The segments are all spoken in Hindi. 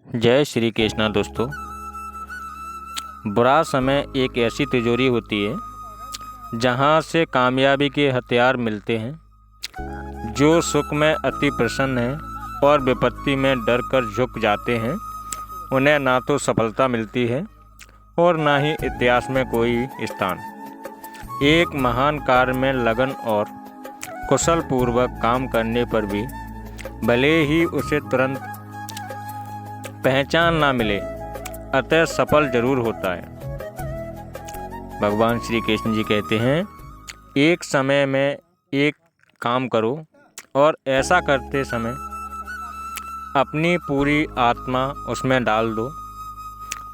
जय श्री कृष्णा दोस्तों। बुरा समय एक ऐसी तिजोरी होती है जहाँ से कामयाबी के हथियार मिलते हैं। जो सुख में अति प्रसन्न हैं और विपत्ति में डर कर झुक जाते हैं, उन्हें ना तो सफलता मिलती है और ना ही इतिहास में कोई स्थान। एक महान कार्य में लगन और कुशल पूर्वक काम करने पर भी भले ही उसे तुरंत पहचान ना मिले, अतः सफल जरूर होता है। भगवान श्री कृष्ण जी कहते हैं, एक समय में एक काम करो और ऐसा करते समय अपनी पूरी आत्मा उसमें डाल दो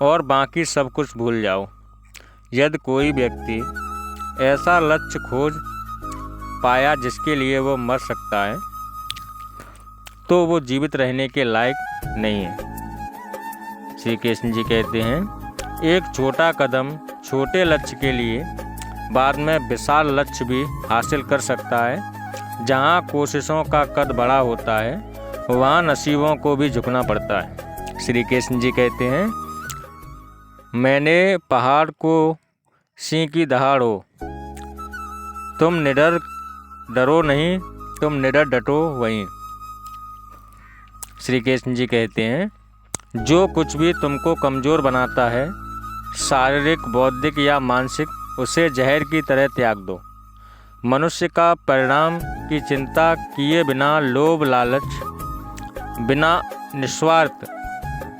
और बाकी सब कुछ भूल जाओ। यदि कोई व्यक्ति ऐसा लक्ष्य खोज पाया जिसके लिए वो मर सकता है, तो वो जीवित रहने के लायक नहीं है। श्री कृष्ण जी कहते हैं, एक छोटा कदम छोटे लक्ष्य के लिए बाद में विशाल लक्ष्य भी हासिल कर सकता है। जहाँ कोशिशों का कद बड़ा होता है, वहाँ नसीबों को भी झुकना पड़ता है। श्री कृष्ण जी कहते हैं, मैंने पहाड़ को सिंह की दहाड़ हो, तुम निडर डरो नहीं, तुम निडर डटो वहीं। श्री कृष्ण जी कहते हैं, जो कुछ भी तुमको कमज़ोर बनाता है, शारीरिक, बौद्धिक या मानसिक, उसे जहर की तरह त्याग दो। मनुष्य का परिणाम की चिंता किए बिना लोभ लालच, बिना निस्वार्थ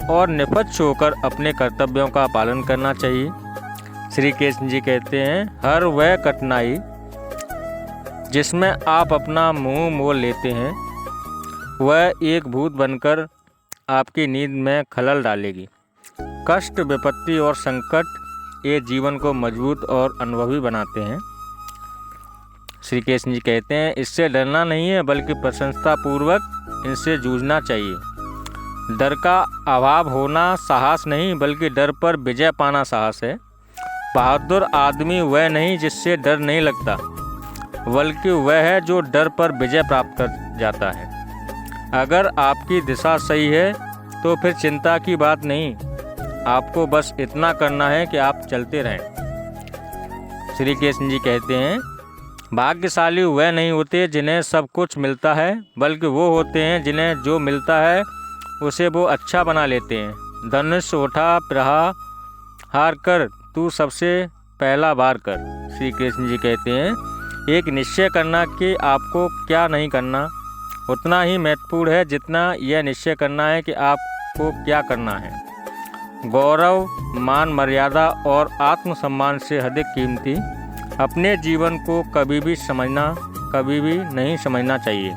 और निष्पक्ष होकर अपने कर्तव्यों का पालन करना चाहिए। श्री कृष्ण जी कहते हैं, हर वह कठिनाई जिसमें आप अपना मुंह मोल लेते हैं, वह एक भूत बनकर आपकी नींद में खलल डालेगी। कष्ट, विपत्ति और संकट ये जीवन को मजबूत और अनुभवी बनाते हैं। श्री कृष्ण जी कहते हैं, इससे डरना नहीं है बल्कि प्रशंसापूर्वक इनसे जूझना चाहिए। डर का अभाव होना साहस नहीं बल्कि डर पर विजय पाना साहस है। बहादुर आदमी वह नहीं जिससे डर नहीं लगता, बल्कि वह है जो डर पर विजय प्राप्त कर जाता है। अगर आपकी दिशा सही है तो फिर चिंता की बात नहीं, आपको बस इतना करना है कि आप चलते रहें। श्री कृष्ण जी कहते हैं, भाग्यशाली वह नहीं होते जिन्हें सब कुछ मिलता है, बल्कि वो होते हैं जिन्हें जो मिलता है उसे वो अच्छा बना लेते हैं। धनुष उठा प्रहार कर, तू सबसे पहला वार कर। श्री कृष्ण जी कहते हैं, एक निश्चय करना कि आपको क्या नहीं करना उतना ही महत्वपूर्ण है जितना यह निश्चय करना है कि आपको क्या करना है। गौरव, मान, मर्यादा और आत्मसम्मान से अधिक कीमती अपने जीवन को कभी भी नहीं समझना चाहिए।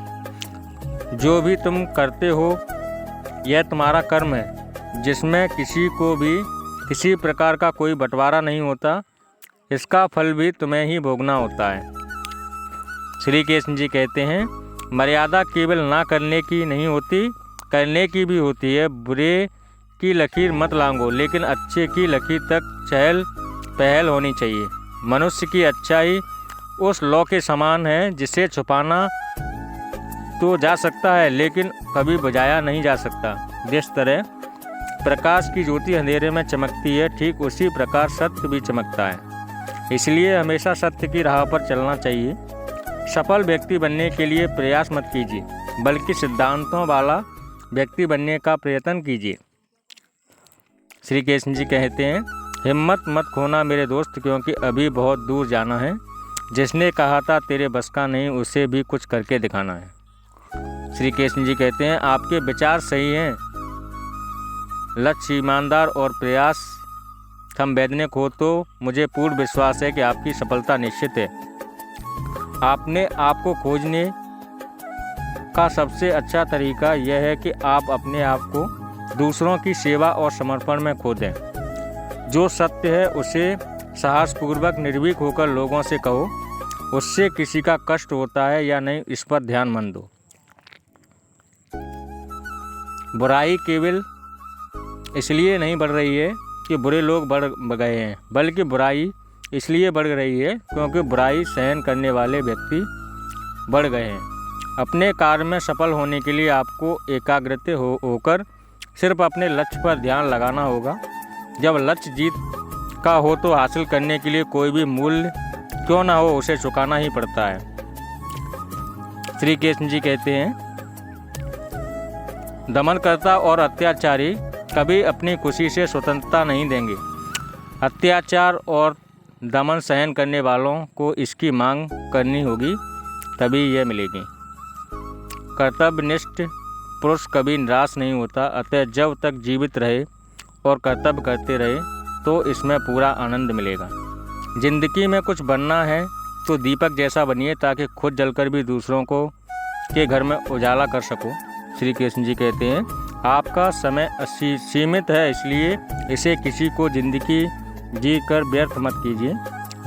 जो भी तुम करते हो यह तुम्हारा कर्म है, जिसमें किसी को भी किसी प्रकार का कोई बंटवारा नहीं होता। इसका फल भी तुम्हें ही भोगना होता है। श्री कृष्ण जी कहते हैं, मर्यादा केवल ना करने की नहीं होती, करने की भी होती है। बुरे की लकीर मत लांघो, लेकिन अच्छे की लकीर तक चहल पहल होनी चाहिए। मनुष्य की अच्छाई उस लौ के समान है जिसे छुपाना तो जा सकता है लेकिन कभी बुझाया नहीं जा सकता। जिस तरह प्रकाश की ज्योति अंधेरे में चमकती है, ठीक उसी प्रकार सत्य भी चमकता है। इसलिए हमेशा सत्य की राह पर चलना चाहिए। सफल व्यक्ति बनने के लिए प्रयास मत कीजिए, बल्कि सिद्धांतों वाला व्यक्ति बनने का प्रयत्न कीजिए। श्री कृष्ण जी कहते हैं, हिम्मत मत खोना मेरे दोस्त, क्योंकि अभी बहुत दूर जाना है। जिसने कहा था तेरे बस का नहीं, उसे भी कुछ करके दिखाना है। श्री कृष्ण जी कहते हैं, आपके विचार सही हैं, लक्ष्य ईमानदार और प्रयास संवैधानिक हो तो मुझे पूर्ण विश्वास है कि आपकी सफलता निश्चित है। आपने आपको खोजने का सबसे अच्छा तरीका यह है कि आप अपने आप को दूसरों की सेवा और समर्पण में खो दें। जो सत्य है उसे साहसपूर्वक निर्भीक होकर लोगों से कहो। उससे किसी का कष्ट होता है या नहीं, इस पर ध्यान मत दो। बुराई केवल इसलिए नहीं बढ़ रही है कि बुरे लोग बढ़ गए हैं, बल्कि बुराई इसलिए बढ़ रही है क्योंकि बुराई सहन करने वाले व्यक्ति बढ़ गए हैं। अपने कार्य में सफल होने के लिए आपको एकाग्रत होकर सिर्फ अपने लक्ष्य पर ध्यान लगाना होगा। जब लक्ष्य जीत का हो तो हासिल करने के लिए कोई भी मूल्य क्यों ना हो उसे चुकाना ही पड़ता है। श्री कृष्ण जी कहते हैं, दमनकर्ता और अत्याचारी कभी अपनी खुशी से स्वतंत्रता नहीं देंगे। अत्याचार और दमन सहन करने वालों को इसकी मांग करनी होगी, तभी यह मिलेगी। कर्तव्यनिष्ठ पुरुष कभी निराश नहीं होता, अतः जब तक जीवित रहे और कर्तव्य करते रहे तो इसमें पूरा आनंद मिलेगा। जिंदगी में कुछ बनना है तो दीपक जैसा बनिए, ताकि खुद जलकर भी दूसरों को के घर में उजाला कर सको। श्री कृष्ण जी कहते हैं, आपका समय सीमित है, इसलिए इसे किसी को जिंदगी जी कर व्यर्थ मत कीजिए।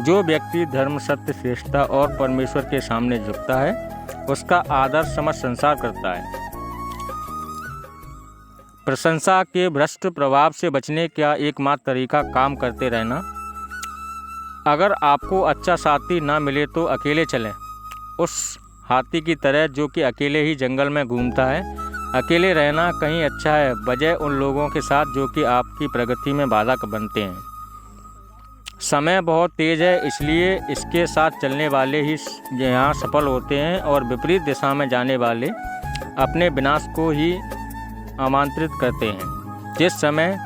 जो व्यक्ति धर्म, सत्य, श्रेष्ठता और परमेश्वर के सामने झुकता है उसका आदर समझ संसार करता है। प्रशंसा के भ्रष्ट प्रभाव से बचने का एकमात्र तरीका काम करते रहना। अगर आपको अच्छा साथी ना मिले तो अकेले चलें, उस हाथी की तरह जो कि अकेले ही जंगल में घूमता है। अकेले रहना कहीं अच्छा है, बजाय उन लोगों के साथ जो कि आपकी प्रगति में बाधक बनते हैं। समय बहुत तेज़ है, इसलिए इसके साथ चलने वाले ही यहाँ सफल होते हैं और विपरीत दिशा में जाने वाले अपने विनाश को ही आमंत्रित करते हैं। जिस समय